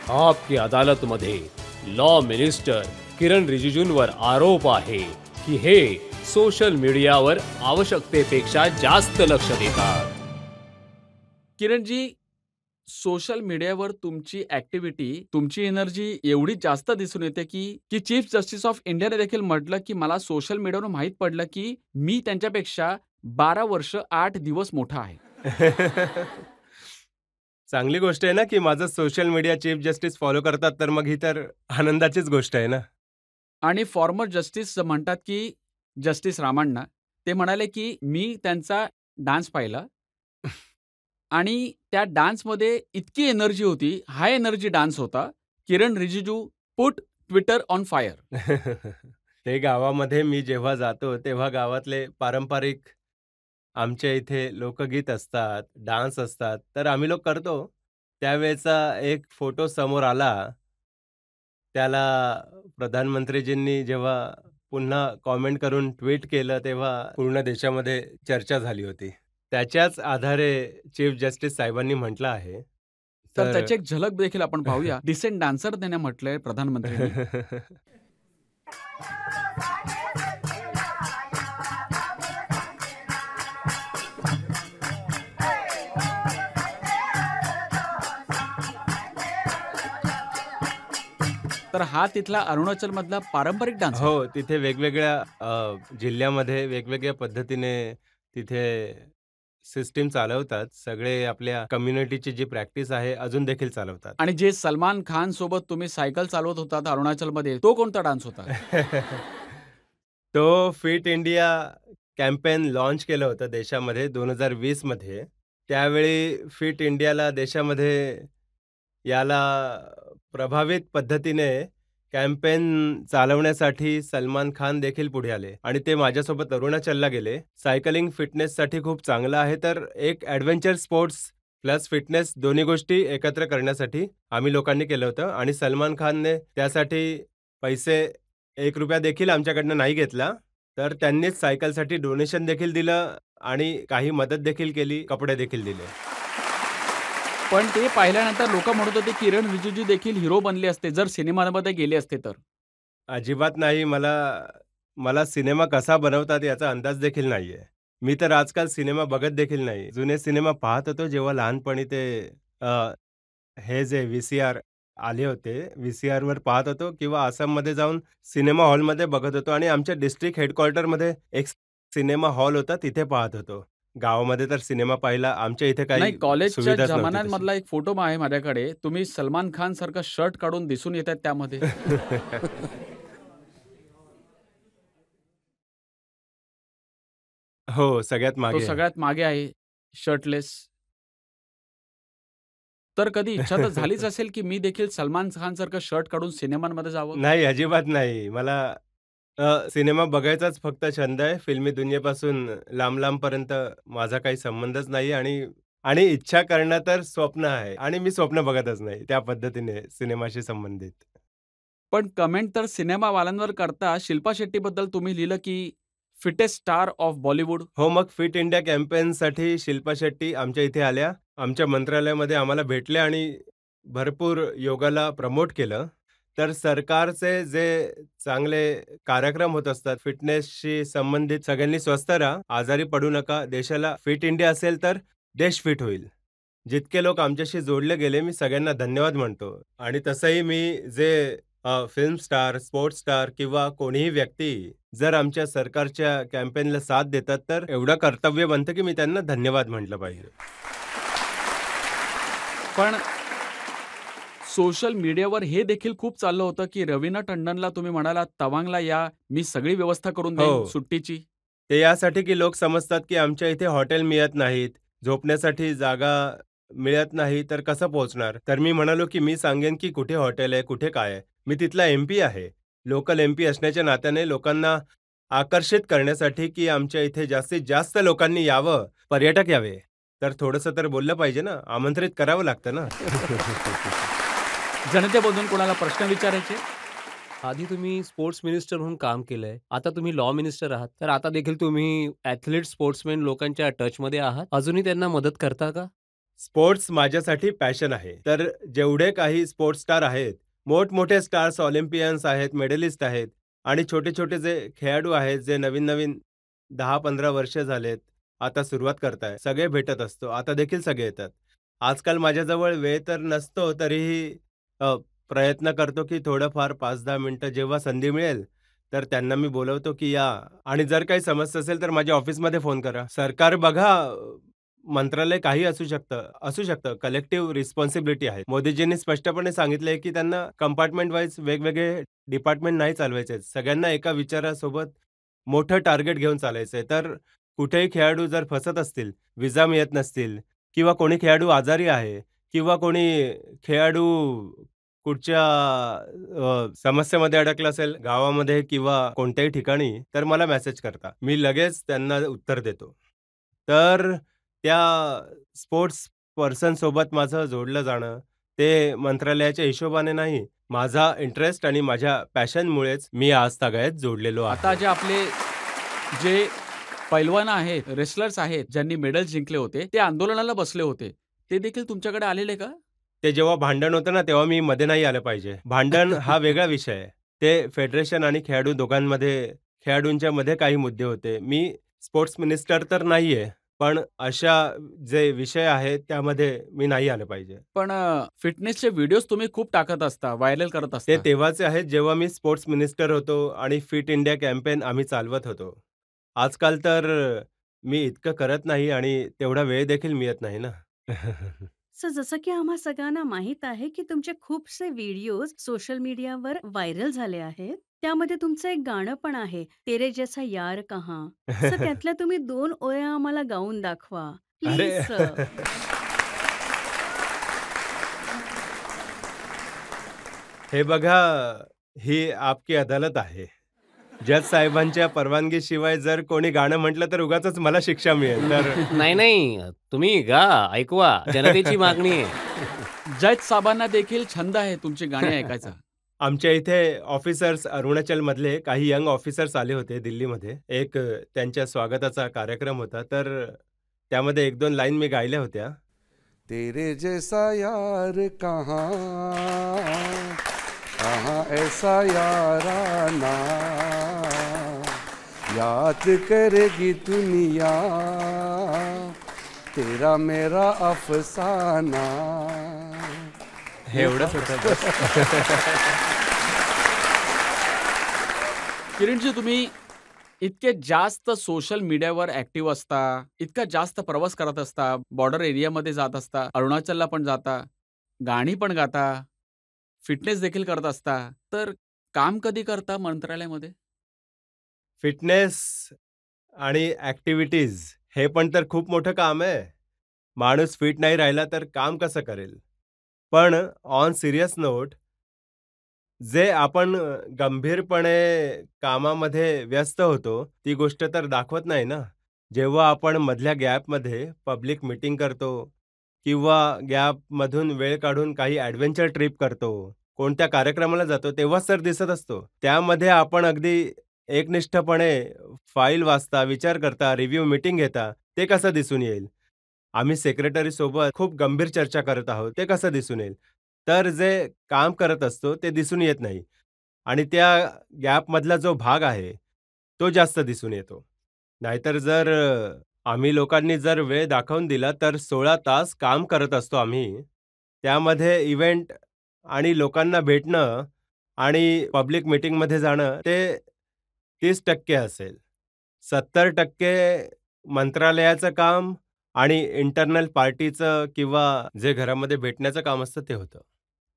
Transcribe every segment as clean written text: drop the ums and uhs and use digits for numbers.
आपकी अदालतमध्ये law minister किरण रिजिजूंवर आरोप आहे की हे सोशल मीडियावर आवश्यकतेपेक्षा जास्त लक्ष देतात. किरणजी, सोशल मीडियावर तुमची ॲक्टिव्हिटी, तुमची एनर्जी एवढी जास्त दिसून येते, की चीफ जस्टिस ऑफ इंडियाने देखील म्हटलं, की मला सोशल मीडियावरून माहीत पडलं, की मी त्यांच्यापेक्षा 12 वर्ष 8 दिवस मोठा आहे. चांगली गोष्ट आहे ना, की माझं social media chief justice follow करतात, तर मग ही तर आनंदाचीच गोष्ट आहे ना. आणि फॉर्मर जस्टिस म्हणतात, की जस्टिस रामण्णा ते म्हणाले, की मी त्यांचा डान्स पाहिला आणि त्या डान्समध्ये इतकी एनर्जी होती, हाय एनर्जी डान्स होता. Kiran Rijiju put Twitter on fire. ते गावामध्ये मी जेव्हा जातो, तेव्हा गावातले पारंपरिक आमच्या इथे लोकगीत असतात, डान्स असतात, तर आम्ही लोक करतो. त्यावेळेचा एक फोटो समोर आला. त्याला प्रधानमंत्रीजींनी जेव्हा पुन्हा कॉमेंट करून ट्विट केलं, तेव्हा पूर्ण देशामध्ये चर्चा झाली होती. त्याच्याच आधारे चीफ जस्टिस साहेबांनी म्हटलं आहे. तर त्याची एक झलक देखील आपण पाहूया. डिसेंट डान्सर त्याने म्हटलंय प्रधानमंत्र्यांनी. तर हा तिथला अरुणाचल मधला पारंपरिक डान्स आहे. हो, तिथे वेगवेगळ्या जिल्ह्यामध्ये वेगवेगळ्या पद्धतीने तिथे सिस्टीम चालवतात. सगळे आपल्या कम्युनिटीची जी प्रॅक्टिस आहे अजून देखील चालवतात. आणि जे सलमान खान सोबत तुम्ही सायकल चालवत होतात अरुणाचलमध्ये, तो कोणता डान्स होता? तो फिट इंडिया कॅम्पेन लॉन्च केलं होतं देशामध्ये 2020 मध्ये. त्यावेळी फिट इंडियाला देशामध्ये याला प्रभावित पद्धतीने कॅम्पेन चालवण्यासाठी सलमान खान देखील पुढे आले आणि ते माझ्यासोबत अरुणाचलला गेले. सायकलिंग फिटनेससाठी खूप चांगलं आहे, तर एक ॲडव्हेंचर स्पोर्ट्स प्लस फिटनेस दोन्ही गोष्टी एकत्र करण्यासाठी आम्ही लोकांनी केलं होतं आणि सलमान खानने त्यासाठी पैसे ₹1 देखील आमच्याकडनं नाही घेतला. तर त्यांनीच सायकलसाठी डोनेशन देखील दिलं आणि काही मदत देखील केली, कपडे देखील दिले. पण ते पाहिल्यानंतर लोकं म्हणत होते किरण रिजिजू देखील हिरो बनले असते जर सिनेमामध्ये गेले असते तर. अजिबात नाही. मला सिनेमा कसा बनवतात याचा अंदाज देखील नाहीये. मी तर आजकाल सिनेमा बघत देखील नाही. जुने सिनेमा पाहत होतो जेव्हा लहानपणी ते अ, हे जे व्ही-सी-आर आले होते, व्ही-सी-आरवर पाहत होतो किंवा आसाममध्ये जाऊन सिनेमा हॉलमध्ये बघत होतो आणि आमच्या डिस्ट्रिक्ट हेडक्वार्टरमध्ये एक सिनेमा हॉल होता, तिथे पाहत होतो. गावामध्ये तर सिनेमा पाहायला आमच्या इथे नाही, काही कॉलेजच्या सुविधाच नव्हती तशी. जमान्यांमधला एक फोटो आहे माझ्याकडे. तुम्ही सलमान खान सारखं शर्ट काढून दिसून येतात त्यामध्ये. हो, सगळ्यात तो मागे आहे. सगळ्यात मागे आहे, शर्टलेस. तर कधी इच्छा तर झालीच असेल, की मी देखील सलमान खान सारखं शर्ट काढून सिनेमांमध्ये जावं? नाही, अजिबात नाही. मला सिनेमा बघायचाच फक्त छंद आहे. फिल्मी दुनियेपासून लांब-लांबपर्यंत माझा काही संबंधच नाही आणि आणि इच्छा करणं तर स्वप्न आहे आणि मी स्वप्न बघतच नाही त्या पद्धतीने सिनेमाशी संबंधित. पण कमेंट तर सिनेमावाल्यांवर करता. शिल्पा शेट्टीबद्दल तुम्ही लिहिलं, की फिटेस्ट स्टार ऑफ बॉलिवूड. हो, मग फिट इंडिया कॅम्पेनसाठी शिल्पा शेट्टी आमच्या इथे आल्या. आमच्या मंत्रालयामध्ये आम्हाला भेटल्या आणि भरपूर योगाला प्रमोट केलं. तर सरकारचे जे चांगले कार्यक्रम होत असतात, फिटनेसशी संबंधित सगळ्यांनी स्वस्थ राहा, आजारी पडू नका. देशाला फिट इंडिया असेल तर देश फिट होईल. जितके लोक आमच्याशी जोडले गेले, मी सगळ्यांना धन्यवाद म्हणतो. आणि तसंही मी जे फिल्म स्टार, स्पोर्ट्स स्टार किंवा कोणीही व्यक्ती जर आमच्या सरकारच्या कॅम्पेनला साथ देतात, तर एवढं कर्तव्य बनतं की मी त्यांना धन्यवाद म्हटलं पाहिजे. पण सोशल मीडियावर हे देखील खूप चाललं होतं, की रवीना टंडनला तुम्ही म्हणालात, "तवांगला या, मी सगळी व्यवस्था करून देईन हो. सुट्टीची." ते यासाठी की लोक समजतात की आमच्या इथे हॉटेल मिळत नाहीत, झोपण्यासाठी जागा मिळत नाही, तर कसं पोहोचणार? तर मी म्हणालो की मी सांगेन की कुठे हॉटेल आहे, कुठे काय आहे. मी तिथला एम-पी आहे. लोकल एम-पी असण्याच्या नात्याने लोकांना आकर्षित करण्यासाठी की आमच्या इथे जास्तीत जास्त लोकांनी यावं, पर्यटक यावे, तर थोडंसं तर बोललं पाहिजे ना, आमंत्रित करावं लागतं ना. जनतेमधून कोणाला प्रश्न विचारायचे? आधी तुम्ही स्पोर्ट्स मिनिस्टर म्हणून काम केलंय. आता तुम्ही लॉ मिनिस्टर आहात. तर आता देखील तुम्ही ॲथलीट, स्पोर्ट्समॅन लोकांच्या टचमध्ये आहात. अजूनही त्यांना मदत करता का? स्पोर्ट्स माझ्यासाठी पॅशन आहे. तर जेवढे काही स्पोर्ट्स स्टार आहेत, मोठमोठे स्टार्स, ऑलिम्पियन्स आहेत, मेडलिस्ट आहेत आणि छोटे-छोटे जे खेळाडू आहेत, जे नवीन-नवीन 10-15 वर्ष झालेत, आता सुरुवात करताय. सगळे भेटत असतो. आता देखील सगळे येतात. आजकाल माझ्याजवळ वेळ तर नसतो, तरीही अ, प्रयत्न करतो, की थोडंफार 5-10 मिनिटं जेव्हा संधी मिळेल, तर त्यांना मी बोलवतो, की या आणि जर काही समस्या असेल, तर माझ्या ऑफिसमध्ये फोन करा. सरकार बघा मंत्रालय काही असू शकतं. कलेक्टिव्ह रिस्पॉन्सिबिलिटी आहे. मोदीजींनी स्पष्टपणे सांगितलंय, की त्यांना कंपार्टमेंट वाईज वेगवेगळे डिपार्टमेंट नाही चालवायचे आहेत. सगळ्यांना एका विचारासोबत मोठं टार्गेट घेऊन चालायचंय. तर कुठेही खेळाडू जर फसत असतील, व्हिसा मिळत नसतील किंवा कोणी खेळाडू आजारी आहे किंवा कोणी खेळाडू कुठच्या समस्येमध्ये अडकला असेल गावामध्ये किंवा कोणत्याही ठिकाणी, तर मला मेसेज करता. मी लगेच त्यांना उत्तर देतो. तर त्या स्पोर्ट्स पर्सनसोबत माझं जोडलं जाणं, ते मंत्रालयाच्या हिशोबाने नाही, माझा इंटरेस्ट आणि माझ्या पॅशनमुळेच मी आज तागायत जोडलेलो आता आहे. जे पैलवान आहेत, रेसलर्स आहेत, ज्यांनी मेडल जिंकले होते, ते आंदोलनाला बसले होते. ते देखील तुमच्याकडे आलेले का? ते जेव्हा भांडण होतं ना, तेव्हा मी मध्ये नाही आलं पाहिजे. भांडण हा वेगळा विषय आहे. ते फेडरेशन आणि खेळाडू दोघांमध्ये खेळाडूंच्या मध्ये काही मुद्दे होते. मी स्पोर्ट्स मिनिस्टर तर नाहीये, पण अशा जे विषय आहेत, त्यामध्ये मी नाही आलं पाहिजे. पण फिटनेसचे व्हिडिओज तुम्ही खूप टाकत असता, व्हायरल करत ते असता. तेव्हाचे आहेत, जेव्हा मी स्पोर्ट्स मिनिस्टर होतो आणि फिट इंडिया कॅम्पेन आम्ही चालवत होतो. आजकाल तर मी इतकं करत नाही आणि तेवढा वेळ देखील मिळत नाही ना. सर जसं की आम्हा सगळ्यांना माहीत आहे की तुमचे खूपसे व्हिडिओज सोशल मीडियावर व्हायरल झाले आहेत. त्यामध्ये तुमचं एक गाणं पण आहे, तेरे जैसा यार कहाँ. सर त्यातल्या तुम्ही 2 ओळ्या आम्हाला गाऊन दाखवा. अरे! Please sir. हे बघा, ही आपकी अदालत आहे. जज साहेबांच्या परवानगीशिवाय जर कोणी गाणं म्हटलं तर उगाचच मला शिक्षा मिळेल. तर नाही नाही, तुम्ही गा, ऐकवा, जनतेची मागणी आहे. जज साहेबांना देखील छंद आहे तुमची गाणी ऐकायचा. आमच्या इथे ऑफिसर्स अरुणाचलमधले काही यंग ऑफिसर्स आले होते दिल्लीमध्ये. एक त्यांच्या स्वागताचा कार्यक्रम होता. तर त्यामध्ये 1-2 लाईन मी गायल्या होत्या. तेरे जैसा यार कहाँ कहाँ ऐसा याराना याद करेगी दुनिया तेरा मेरा अफसाना. हे एवढंच होतं बस. किरणजी, तुम्ही इतके जास्त सोशल मीडियावर ॲक्टिव्ह असता, इतका जास्त प्रवास करत असता, बॉर्डर एरियामध्ये जात असता, अरुणाचलला पण जाता, गाणी पण गाता, फिटनेस देखील करत असता. तर काम कधी करता मंत्रालयामध्ये? फिटनेस आणि ॲक्टिव्हिटीज हे पण तर खूप मोठं काम आहे. माणूस फिट नाही राहिला तर काम कसं करेल? पण ऑन सीरियस नोट, जे आपण गंभीरपणे कामामध्ये व्यस्त होतो, ती गोष्ट तर दाखवत नाही ना. जेव्हा आपण मधल्या गॅपमध्ये पब्लिक मीटिंग करतो किंवा गॅपमधून वेळ काढून काही ॲडव्हेंचर ट्रिप करतो, कोणत्या कार्यक्रमाला जातो, तेव्हाच तर दिसत असतो. त्यामध्ये आपण अगदी एकनिष्ठपणे फाईल वाचता, विचार करता, रिव्ह्यू मीटिंग घेता, ते कसं दिसून येईल? आम्ही सेक्रेटरीसोबत खूप गंभीर चर्चा करत आहोत, ते कसं दिसून येईल? तर जे काम करत असतो ते दिसून येत नाही आणि त्या गॅपमधला जो भाग आहे, तो जास्त दिसून येतो. नाहीतर जर आम्ही लोकांनी जर वेळ दाखवून दिला, तर 16 तास काम करत असतो आम्ही. त्यामध्ये इव्हेंट आणि लोकांना भेटणं आणि पब्लिक मीटिंगमध्ये जाणं ते 30% असेल. 70% मंत्रालयाचं काम आणि इंटरनल पार्टीचं किंवा जे घरामध्ये भेटण्याचं काम असतं ते होतं.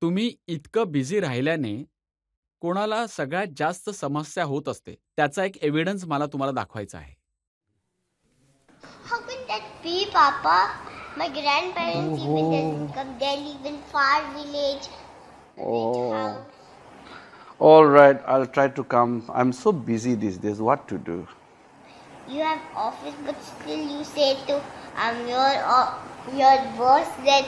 तुम्ही इतकं बिझी राहिल्याने कोणाला सगळ्यात जास्त समस्या होत असते, त्याचा एक एव्हिडन्स मला तुम्हाला दाखवायचा आहे. How can that be, Papa? My grandparents even doesn't come. They live in far village. Big house. All right, I'll try to come. I'm so busy these days. What to do? You have office, but still you say to your boss that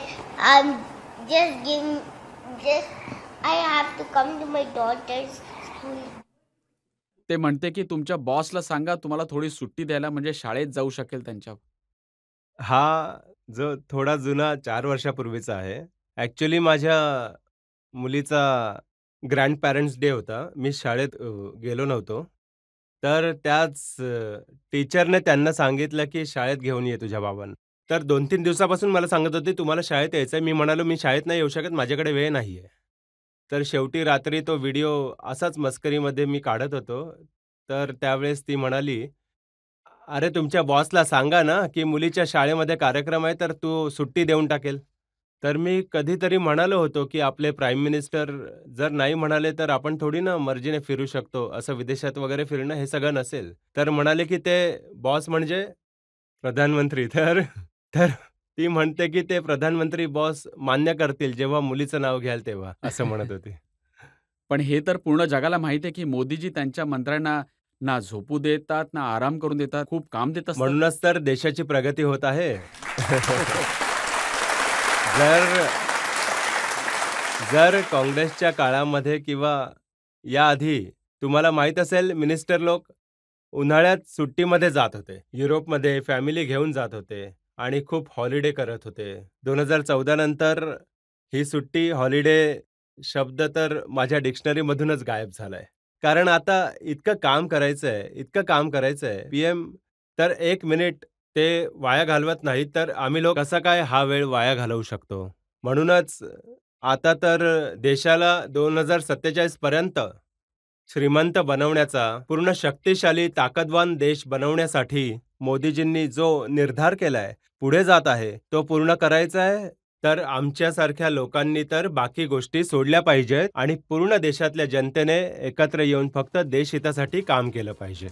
I have to come to my daughter's school. ते म्हणते की तुमच्या बॉसला सांगा तुम्हाला थोडी सुट्टी द्यायला, म्हणजे शाळेत जाऊ शकेल त्यांच्या. हा जो थोडा जुना 4 वर्षापूर्वीचा आहे. ॲक्चुअली माझ्या मुलीचा ग्रँड पॅरेंट्स डे होता. मी शाळेत गेलो नव्हतो. तर त्याच टीचरने त्यांना सांगितलं, की शाळेत घेऊन ये तुझ्या बाबांना. तर 2-3 दिवसापासून मला सांगत होते, "तुम्हाला शाळेत यायचंय." मी म्हणालो, "मी शाळेत नाही येऊ शकत, माझ्याकडे वेळ नाहीये." तर शेवटी रात्री तो व्हिडिओ असाच मस्करीमध्ये मी काढत होतो. तर त्यावेळेस ती म्हणाली, "अरे, तुमच्या बॉसला सांगा ना, की मुलीच्या शाळेमध्ये कार्यक्रम आहे, तर तो सुट्टी देऊन टाकेल." तर मी कधीतरी म्हणालो होतो, की आपले प्राईम मिनिस्टर जर नाही म्हणाले, तर आपण थोडी ना मर्जीने फिरू शकतो. असं विदेशात वगैरे फिरणं हे सगळं नसेल. तर म्हणाले, की ते बॉस म्हणजे प्रधानमंत्री. तर तर ती म्हणते, की ते प्रधानमंत्री बॉस मान्य करतील, जेव्हा मुलीचं नाव घ्याल तेव्हा, असं म्हणत होती. पण हे तर पूर्ण जगाला माहिती आहे, की मोदीजी त्यांच्या मंत्र्यांना ना झोपू देतात, ना आराम करून देतात. खूप काम देत असतात. म्हणूनच तर देशाची प्रगती होत आहे. जर जर काँग्रेसच्या काळामध्ये किंवा याआधी तुम्हाला माहीत असेल मिनिस्टर लोक उन्हाळ्यात सुट्टीमध्ये जात होते. युरोपमध्ये फॅमिली घेऊन जात होते आणि खूप हॉलिडे करत होते. 2014 नंतर ही सुट्टी, हॉलिडे शब्द तर माझ्या डिक्शनरीमधूनच गायब झालाय. कारण आता इतकं काम करायचंय. पीएम तर 1 मिनिट ते वाया घालवत नाहीत, तर आम्ही लोक कसा काय हा वेळ वाया घालवू शकतो? म्हणूनच आता तर देशाला 2047 पर्यंत श्रीमंत बनवण्याचा, पूर्ण शक्तिशाली, ताकदवान देश बनवण्यासाठी मोदीजींनी जो निर्धार केलाय, पुढे जात आहे, तो पूर्ण करायचा आहे. तर आमच्यासारख्या लोकांनी तर बाकी गोष्टी सोडल्या पाहिजेत आणि पूर्ण देशातल्या जनतेने एकत्र येऊन फक्त देशहितासाठी काम केलं पाहिजे.